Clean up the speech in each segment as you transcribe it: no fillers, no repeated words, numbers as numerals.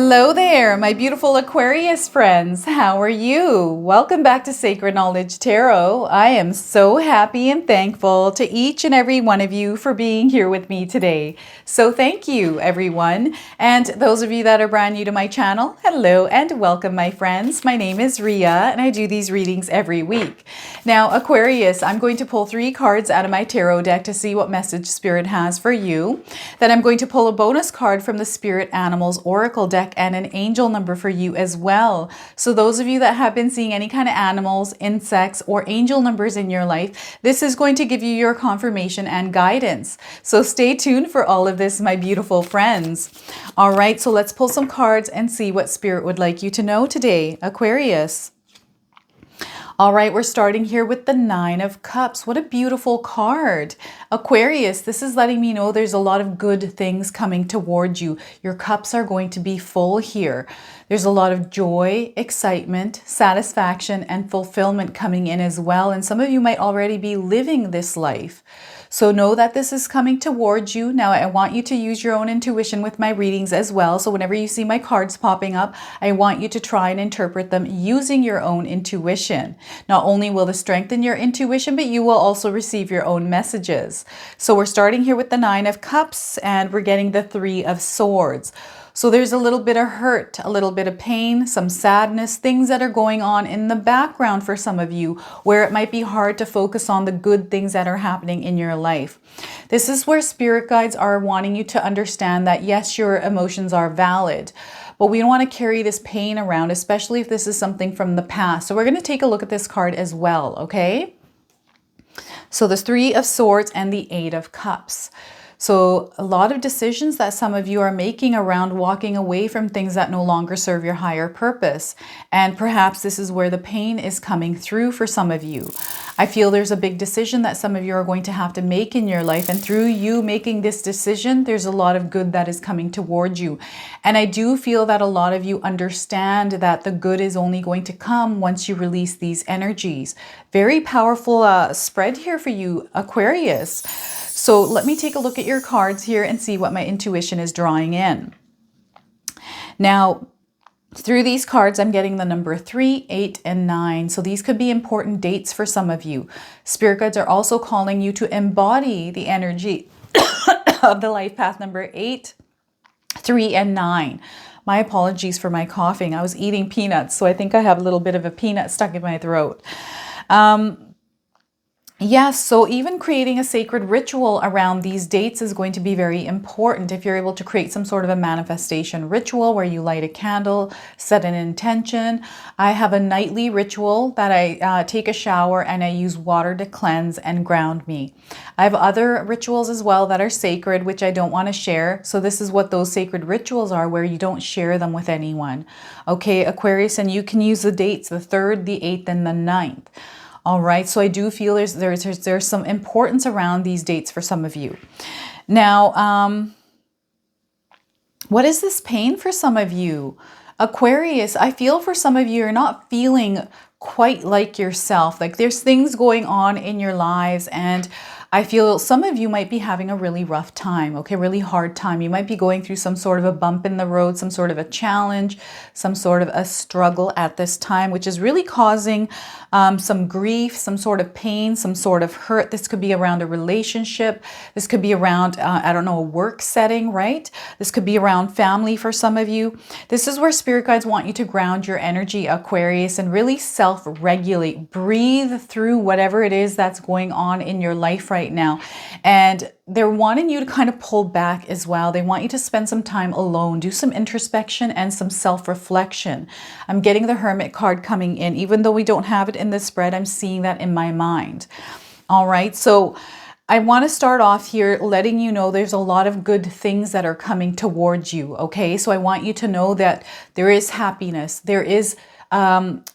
Hello there, my beautiful Aquarius friends. How are you? Welcome back to Sacred Knowledge Tarot. I am so happy and thankful to each and every one of you for being here with me today. So thank you, everyone. And those of you that are brand new to my channel, hello and welcome, my friends. My name is Ria and I do these readings every week. Now, Aquarius, I'm going to pull 3 cards out of my tarot deck to see what message Spirit has for you. Then I'm going to pull a bonus card from the Spirit Animals Oracle deck and an angel number for you as well. So those of you that have been seeing any kind of animals, insects, or angel numbers in your life, this is going to give you your confirmation and guidance. So stay tuned for all of this, my beautiful friends. All right, so let's pull some cards and see what Spirit would like you to know today, Aquarius. All right, we're starting here with the 9 of Cups. What a beautiful card. Aquarius, this is letting me know there's a lot of good things coming toward you. Your cups are going to be full here. There's a lot of joy, excitement, satisfaction, and fulfillment coming in as well. And some of you might already be living this life. So know that this is coming towards you. Now, I want you to use your own intuition with my readings as well. So whenever you see my cards popping up, I want you to try and interpret them using your own intuition. Not only will this strengthen your intuition, but you will also receive your own messages. So we're starting here with the 9 of Cups and we're getting the 3 of Swords. So there's a little bit of hurt, a little bit of pain, some sadness, things that are going on in the background for some of you where it might be hard to focus on the good things that are happening in your life. This is where spirit guides are wanting you to understand that yes, your emotions are valid, but we don't want to carry this pain around, especially if this is something from the past. So we're going to take a look at this card as well, okay? So the 3 of Swords and the 8 of Cups. So a lot of decisions that some of you are making around walking away from things that no longer serve your higher purpose. And perhaps this is where the pain is coming through for some of you. I feel there's a big decision that some of you are going to have to make in your life. And through you making this decision, there's a lot of good that is coming towards you. And I do feel that a lot of you understand that the good is only going to come once you release these energies. Very powerful spread here for you, Aquarius. So let me take a look at your cards here and see what my intuition is drawing in. Now, through these cards, I'm getting the number 3, 8, and 9. So these could be important dates for some of you. Spirit guides are also calling you to embody the energy of the life path number 8, 3, and 9. My apologies for my coughing. I was eating peanuts, so I think I have a little bit of a peanut stuck in my throat. Yes, so even creating a sacred ritual around these dates is going to be very important. If you're able to create some sort of a manifestation ritual where you light a candle, set an intention. I have a nightly ritual that I take a shower and I use water to cleanse and ground me. I have other rituals as well that are sacred, which I don't want to share. So this is what those sacred rituals are, where you don't share them with anyone. Okay, Aquarius, and you can use the dates, the 3rd, the 8th, and the 9th. All right, so I do feel there's some importance around these dates for some of you. Now, what is this pain for some of you? Aquarius, I feel for some of you, you're not feeling quite like yourself. Like there's things going on in your lives and I feel some of you might be having a really rough time, okay, really hard time. You might be going through some sort of a bump in the road, some sort of a challenge, some sort of a struggle at this time, which is really causing some grief, some sort of pain, some sort of hurt. This could be around a relationship. This could be around, I don't know, a work setting, right? This could be around family for some of you. This is where spirit guides want you to ground your energy, Aquarius, and really self-regulate. Breathe through whatever it is that's going on in your life right now. And they're wanting you to kind of pull back as well. They want you to spend some time alone, do some introspection and some self-reflection. I'm getting the Hermit card coming in. Even though we don't have it in this spread, I'm seeing that in my mind. All right, so I want to start off here letting you know there's a lot of good things that are coming towards you, okay? So I want you to know that there is happiness, there is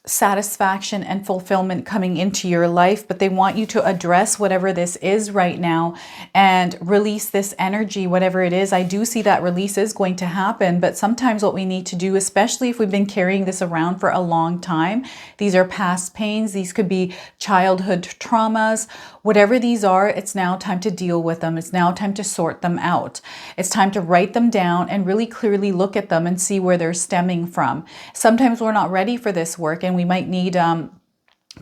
satisfaction and fulfillment coming into your life, but they want you to address whatever this is right now and release this energy, whatever it is. I do see that release is going to happen, but sometimes what we need to do, especially if we've been carrying this around for a long time, these are past pains, these could be childhood traumas, whatever these are, it's now time to deal with them. It's now time to sort them out. It's time to write them down and really clearly look at them and see where they're stemming from. Sometimes we're not ready for this work and we might need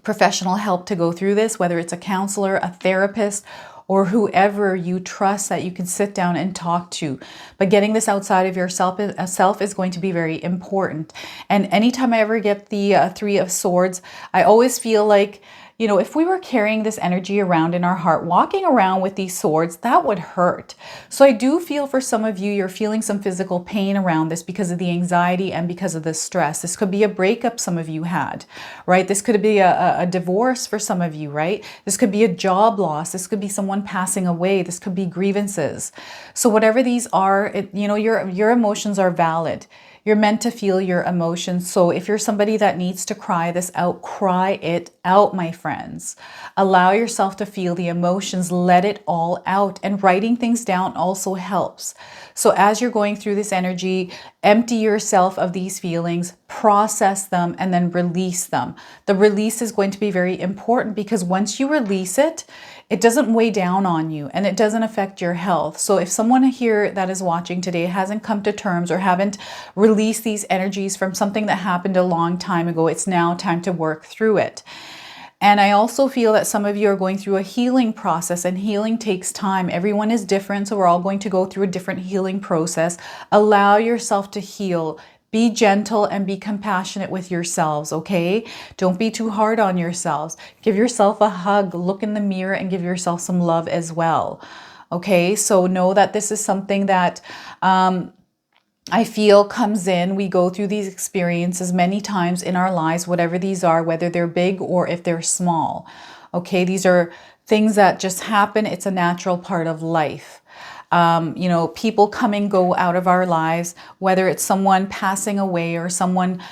professional help to go through this, whether it's a counselor, a therapist, or whoever you trust that you can sit down and talk to. But getting this outside of yourself is going to be very important. And anytime I ever get the Three of Swords, I always feel like, you know, if we were carrying this energy around in our heart, walking around with these swords, that would hurt. So I do feel for some of you, you're feeling some physical pain around this because of the anxiety and because of the stress. This could be a breakup some of you had, right? This could be a divorce for some of you, right? This could be a job loss. This could be someone passing away. This could be grievances. So whatever these are, you know, your emotions are valid. You're meant to feel your emotions. So if you're somebody that needs to cry this out, cry it out, my friends. Allow yourself to feel the emotions, let it all out. And writing things down also helps. So as you're going through this energy, empty yourself of these feelings, process them, and then release them. The release is going to be very important because once you release it, it doesn't weigh down on you and it doesn't affect your health. So if someone here that is watching today hasn't come to terms or haven't released these energies from something that happened a long time ago, it's now time to work through it. And I also feel that some of you are going through a healing process, and healing takes time. Everyone is different, so we're all going to go through a different healing process. Allow yourself to heal. Be gentle and be compassionate with yourselves, okay? Don't be too hard on yourselves. Give yourself a hug, look in the mirror, and give yourself some love as well, okay? So know that this is something that I feel comes in. We go through these experiences many times in our lives, whatever these are, whether they're big or if they're small, okay? These are things that just happen. It's a natural part of life. You know, people come and go out of our lives, whether it's someone passing away or someone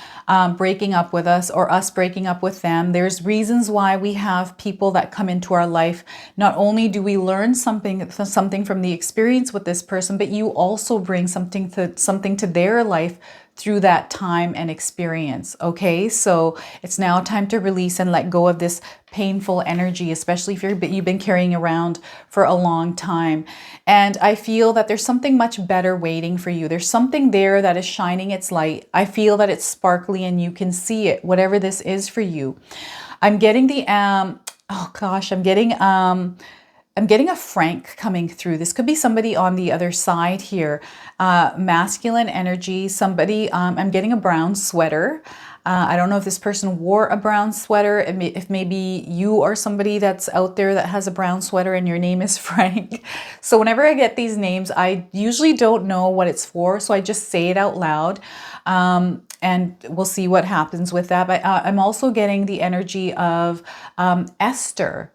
breaking up with us or us breaking up with them. There's reasons why we have people that come into our life. Not only do we learn something from the experience with this person, but you also bring something to their life through that time and experience. Okay, so it's now time to release and let go of this painful energy, especially if you've been carrying around for a long time. And I feel that there's something much better waiting for you. There's something there that is shining its light. I feel that it's sparkly and you can see it, whatever this is for you. I'm getting the I'm getting a Frank coming through. This could be somebody on the other side here. Masculine energy, somebody, I'm getting a brown sweater. I don't know if this person wore a brown sweater, if maybe you are somebody that's out there that has a brown sweater and your name is Frank. So whenever I get these names, I usually don't know what it's for, so I just say it out loud. And we'll see what happens with that. But I'm also getting the energy of Esther.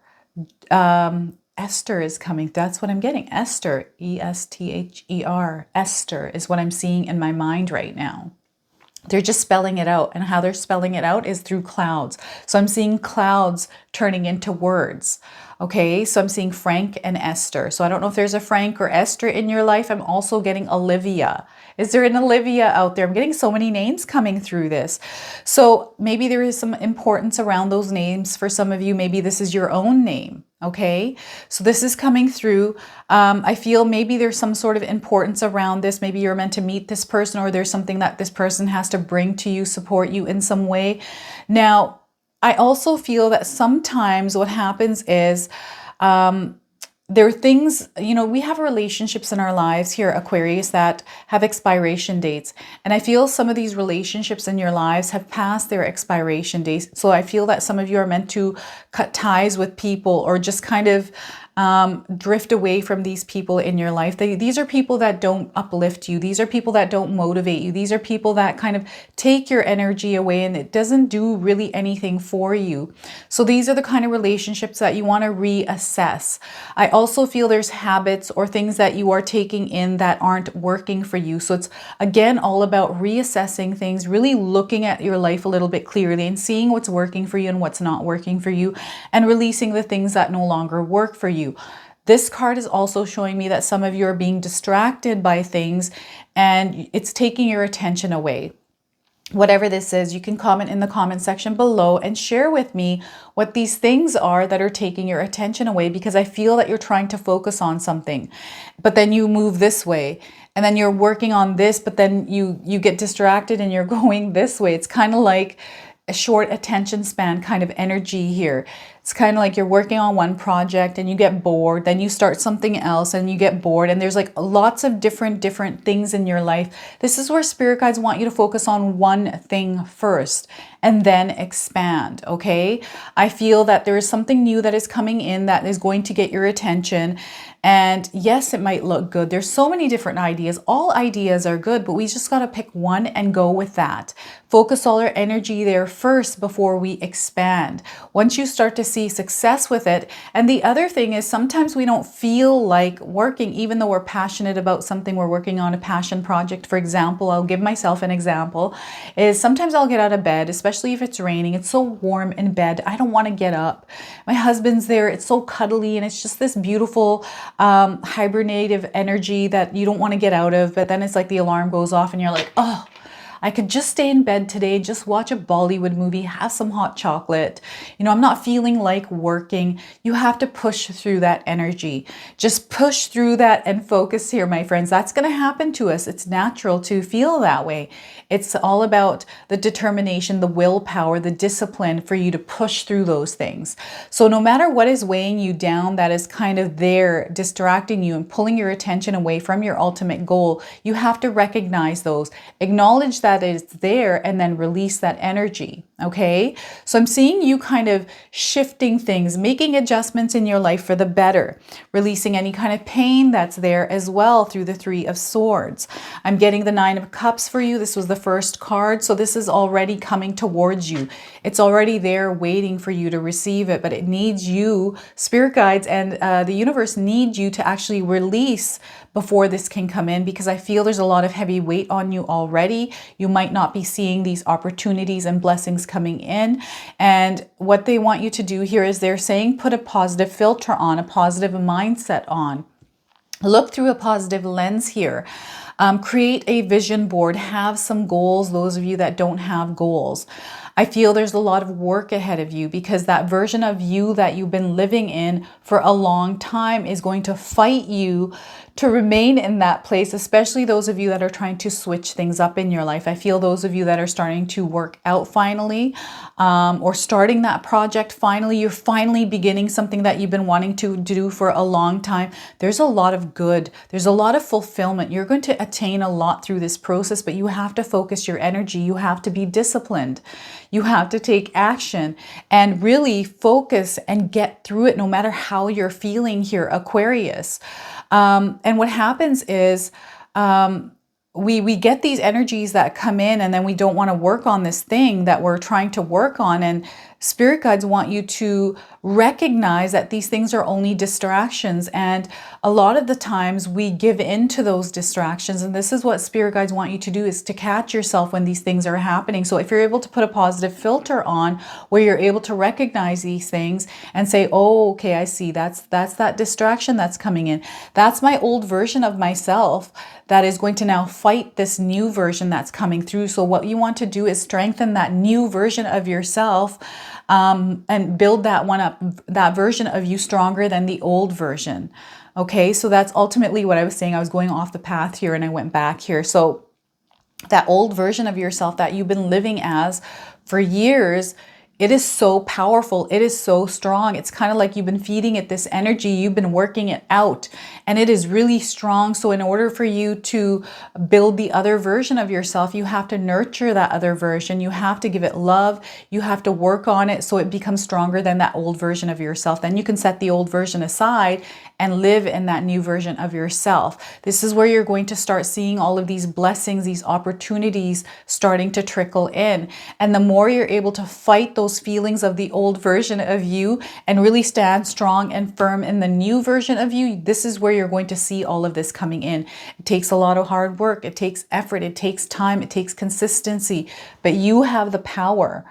Esther is coming. That's what I'm getting. Esther, E-S-T-H-E-R. Esther is what I'm seeing in my mind right now. They're just spelling it out, and how they're spelling it out is through clouds. So I'm seeing clouds turning into words. Okay, so I'm seeing Frank and Esther. So I don't know if there's a Frank or Esther in your life. I'm also getting Olivia. Is there an Olivia out there? I'm getting so many names coming through this. So maybe there is some importance around those names for some of you. Maybe this is your own name. Okay, so this is coming through. I feel maybe there's some sort of importance around this. Maybe you're meant to meet this person, or there's something that this person has to bring to you, support you in some way. Now, I also feel that sometimes what happens is there are things, you know, we have relationships in our lives here, Aquarius, that have expiration dates. And I feel some of these relationships in your lives have passed their expiration dates. So I feel that some of you are meant to cut ties with people, or just kind of drift away from these people in your life. These are people that don't uplift you. These are people that don't motivate you. These are people that kind of take your energy away, and it doesn't do really anything for you. So these are the kind of relationships that you want to reassess. I also feel there's habits or things that you are taking in that aren't working for you. So it's, again, all about reassessing things, really looking at your life a little bit clearly and seeing what's working for you and what's not working for you, and releasing the things that no longer work for you. This card is also showing me that some of you are being distracted by things and it's taking your attention away. Whatever this is, you can comment in the comment section below and share with me what these things are that are taking your attention away, because I feel that you're trying to focus on something, but then you move this way, and then you're working on this, but then you get distracted and you're going this way. It's kind of like a short attention span kind of energy here. It's kind of like you're working on one project and you get bored, then you start something else and you get bored, and there's like lots of different things in your life. This is where spirit guides want you to focus on one thing first and then expand, okay? I feel that there is something new that is coming in that is going to get your attention. And yes, it might look good. There's so many different ideas. All ideas are good, but we just got to pick one and go with that. Focus all our energy there first before we expand. Once you start to see success with it. And the other thing is, sometimes we don't feel like working, even though we're passionate about something. We're working on a passion project. For example, I'll give myself an example, is sometimes I'll get out of bed, especially if it's raining. It's so warm in bed. I don't want to get up. My husband's there. It's so cuddly, and it's just this beautiful hibernative energy that you don't want to get out of. But then it's like the alarm goes off and you're like, oh, I could just stay in bed today, just watch a Bollywood movie, have some hot chocolate. You know, I'm not feeling like working. You have to push through that energy. Just push through that and focus here, my friends. That's going to happen to us. It's natural to feel that way. It's all about the determination, the willpower, the discipline for you to push through those things. So no matter what is weighing you down, that is kind of there distracting you and pulling your attention away from your ultimate goal, you have to recognize those, acknowledge that it's there, and then release that energy. Okay, so I'm seeing you kind of shifting things, making adjustments in your life for the better, releasing any kind of pain that's there as well through the Three of Swords. I'm getting the Nine of Cups for you. This was the first card, so this is already coming towards you. It's already there waiting for you to receive it, but it needs you, spirit guides and the universe need you to actually release before this can come in, because I feel there's a lot of heavy weight on you already. You might not be seeing these opportunities and blessings coming in. And what they want you to do here is they're saying put a positive filter on, a positive mindset on. Look through a positive lens here. Create a vision board. Have some goals, those of you that don't have goals. I feel there's a lot of work ahead of you, because that version of you that you've been living in for a long time is going to fight you to remain in that place, especially those of you that are trying to switch things up in your life. I feel those of you that are starting to work out finally, or starting that project finally, you're finally beginning something that you've been wanting to do for a long time. There's a lot of good. There's a lot of fulfillment. You're going to attain a lot through this process, but you have to focus your energy. You have to be disciplined. You have to take action and really focus and get through it no matter how you're feeling here, Aquarius. And what happens is we get these energies that come in, and then we don't want to work on this thing that we're trying to work on. And spirit guides want you to recognize that these things are only distractions. And a lot of the times we give in to those distractions. And this is what spirit guides want you to do, is to catch yourself when these things are happening. So if you're able to put a positive filter on where you're able to recognize these things and say, oh, okay, I see, that's that distraction that's coming in. That's my old version of myself that is going to now fight this new version that's coming through. So what you want to do is strengthen that new version of yourself, and build that one up, that version of you stronger than the old version. Okay, so that's ultimately what I was saying. I was going off the path here and I went back here. So that old version of yourself that you've been living as for years, it is so powerful. It is so strong. It's kind of like you've been feeding it this energy. You've been working it out, and it is really strong. So in order for you to build the other version of yourself, you have to nurture that other version. You have to give it love. You have to work on it so it becomes stronger than that old version of yourself. Then you can set the old version aside and live in that new version of yourself. This is where you're going to start seeing all of these blessings, these opportunities starting to trickle in. And the more you're able to fight those feelings of the old version of you and really stand strong and firm in the new version of you, this is where you're going to see all of this coming in. It takes a lot of hard work. It takes effort. It takes time. It takes consistency. But you have the power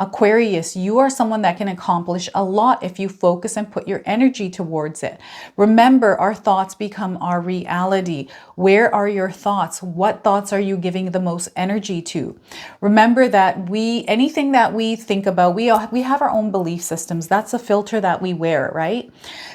Aquarius, you are someone that can accomplish a lot if you focus and put your energy towards it. Remember, our thoughts become our reality. Where are your thoughts? What thoughts are you giving the most energy to? Remember that anything that we think about, we have our own belief systems. That's a filter that we wear, right?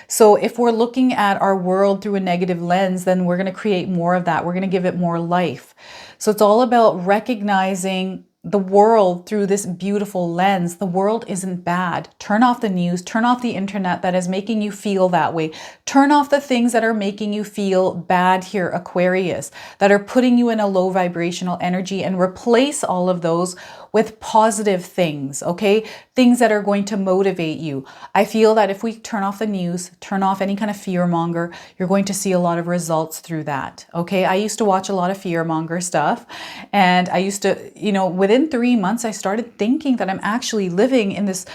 So if we're looking at our world through a negative lens, then we're going to create more of that. We're going to give it more life. So it's all about recognizing the world through this beautiful lens. The world isn't bad. Turn off the news, turn off the internet that is making you feel that way. Turn off the things that are making you feel bad here, Aquarius, that are putting you in a low vibrational energy, and replace all of those with positive things, okay? Things that are going to motivate you. I feel that if we turn off the news, turn off any kind of fear monger, you're going to see a lot of results through that, okay? I used to watch a lot of fear monger stuff, and I used to, within 3 months, I started thinking that I'm actually living in this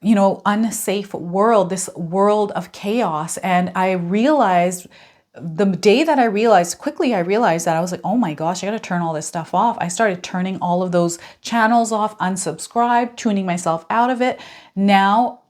unsafe world, this world of chaos. And I realized the day that I realized that I was like, oh my gosh, I got to turn all this stuff off. I started turning all of those channels off, unsubscribe, tuning myself out of it. Now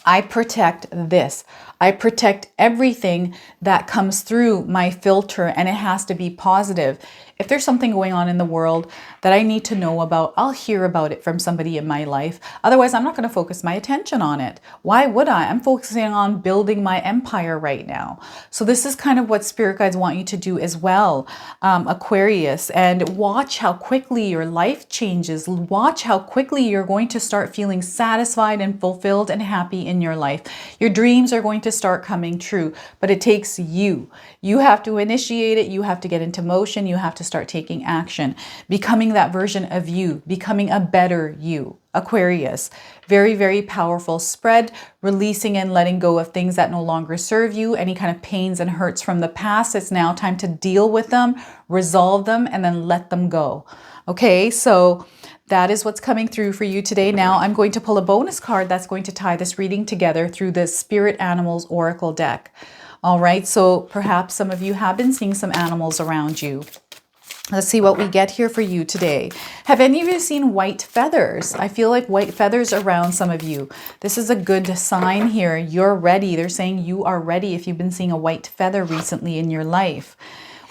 I protect this. I protect everything that comes through my filter, and it has to be positive. If there's something going on in the world that I need to know about, I'll hear about it from somebody in my life. Otherwise, I'm not going to focus my attention on it. Why would I? I'm focusing on building my empire right now. So this is kind of what spirit guides want you to do as well, Aquarius. And watch how quickly your life changes. Watch how quickly you're going to start feeling satisfied and fulfilled and happy in your life. Your dreams are going to start coming true, but it takes you. You have to initiate it. You have to get into motion. You have to start taking action, becoming that version of you, becoming a better you. Aquarius, very, very powerful spread, releasing and letting go of things that no longer serve you, any kind of pains and hurts from the past. It's now time to deal with them, resolve them, and then let them go. Okay, so that is what's coming through for you today. Now I'm going to pull a bonus card that's going to tie this reading together through the Spirit Animals Oracle deck. All right, so perhaps some of you have been seeing some animals around you. Let's see what we get here for you today. Have any of you seen white feathers? I feel like white feathers around some of you. This is a good sign here. You're ready. They're saying you are ready if you've been seeing a white feather recently in your life.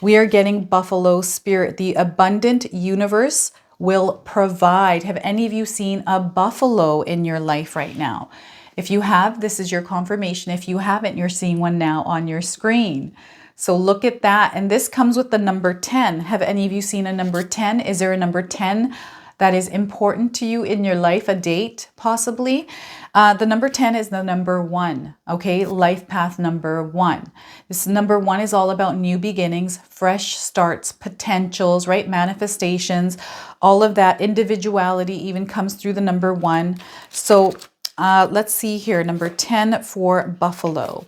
We are getting buffalo spirit. The abundant universe will provide. Have any of you seen a buffalo in your life right now? If you have, this is your confirmation. If you haven't, you're seeing one now on your screen. So look at that. And this comes with the number 10. Have any of you seen a number 10? Is there a number 10 that is important to you in your life? A date, possibly? The number 10 is the number 1. Okay, life path number 1. This number 1 is all about new beginnings, fresh starts, potentials, right? Manifestations, all of that. Individuality even comes through the number 1. So let's see here. Number 10 for buffalo.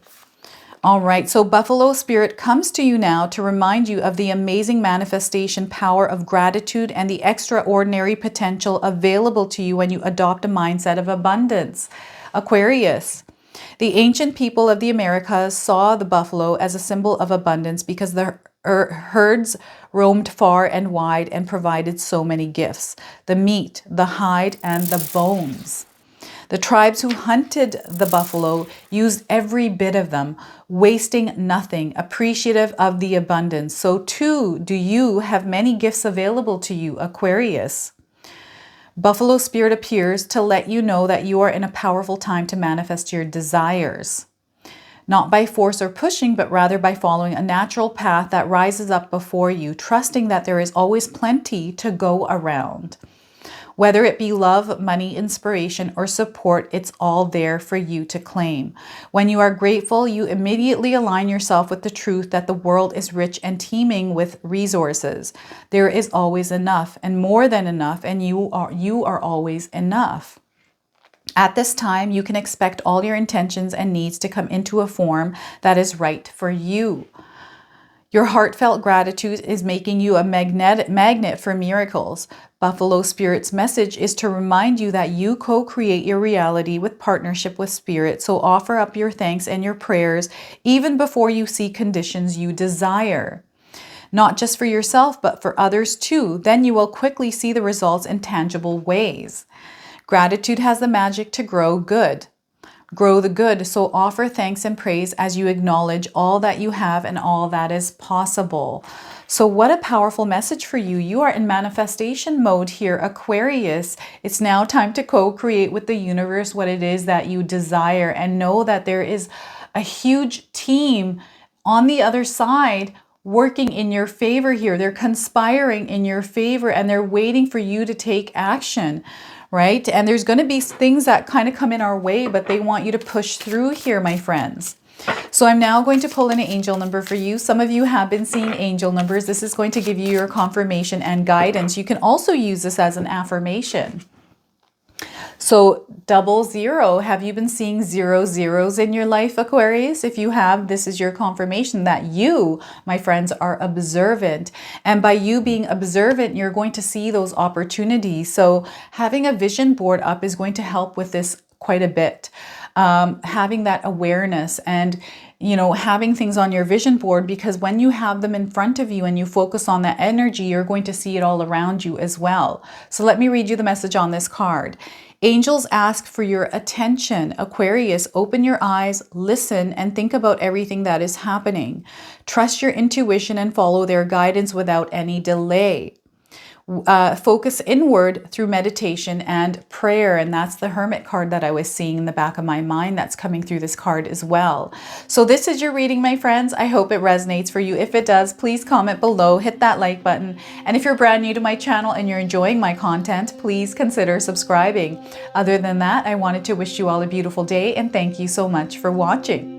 All right, so Buffalo Spirit comes to you now to remind you of the amazing manifestation power of gratitude and the extraordinary potential available to you when you adopt a mindset of abundance. Aquarius, the ancient people of the Americas saw the buffalo as a symbol of abundance because the herds roamed far and wide and provided so many gifts: the meat, the hide, and the bones. The tribes who hunted the buffalo used every bit of them, wasting nothing, appreciative of the abundance. So too do you have many gifts available to you, Aquarius. Buffalo Spirit appears to let you know that you are in a powerful time to manifest your desires. Not by force or pushing, but rather by following a natural path that rises up before you, trusting that there is always plenty to go around. Whether it be love, money, inspiration, or support, it's all there for you to claim. When you are grateful, you immediately align yourself with the truth that the world is rich and teeming with resources. There is always enough and more than enough, and you are always enough. At this time, you can expect all your intentions and needs to come into a form that is right for you. Your heartfelt gratitude is making you a magnet for miracles. Buffalo Spirit's message is to remind you that you co-create your reality with partnership with Spirit. So offer up your thanks and your prayers even before you see conditions you desire. Not just for yourself, but for others too. Then you will quickly see the results in tangible ways. Gratitude has the magic to grow good. Grow the good, so offer thanks and praise as you acknowledge all that you have and all that is possible. So what a powerful message for you. You are in manifestation mode here, Aquarius. It's now time to co-create with the universe what it is that you desire, and know that there is a huge team on the other side working in your favor here. They're conspiring in your favor and they're waiting for you to take action. Right? And there's going to be things that kind of come in our way, but they want you to push through here, my friends. So I'm now going to pull in an angel number for you. Some of you have been seeing angel numbers. This is going to give you your confirmation and guidance. You can also use this as an affirmation. So 00, have you been seeing 00s in your life, Aquarius? If you have, this is your confirmation that you, my friends, are observant. And by you being observant, you're going to see those opportunities. So having a vision board up is going to help with this quite a bit. Having that awareness and, you know, having things on your vision board, because when you have them in front of you and you focus on that energy, you're going to see it all around you as well. So let me read you the message on this card. Angels ask for your attention. Aquarius, open your eyes, listen, and think about everything that is happening. Trust your intuition and follow their guidance without any delay. Focus inward through meditation and prayer. And that's the Hermit card that I was seeing in the back of my mind that's coming through this card as well. So this is your reading, my friends. I hope it resonates for you. If it does, please comment below, hit that like button. And if you're brand new to my channel and you're enjoying my content, please consider subscribing. Other than that, I wanted to wish you all a beautiful day and thank you so much for watching.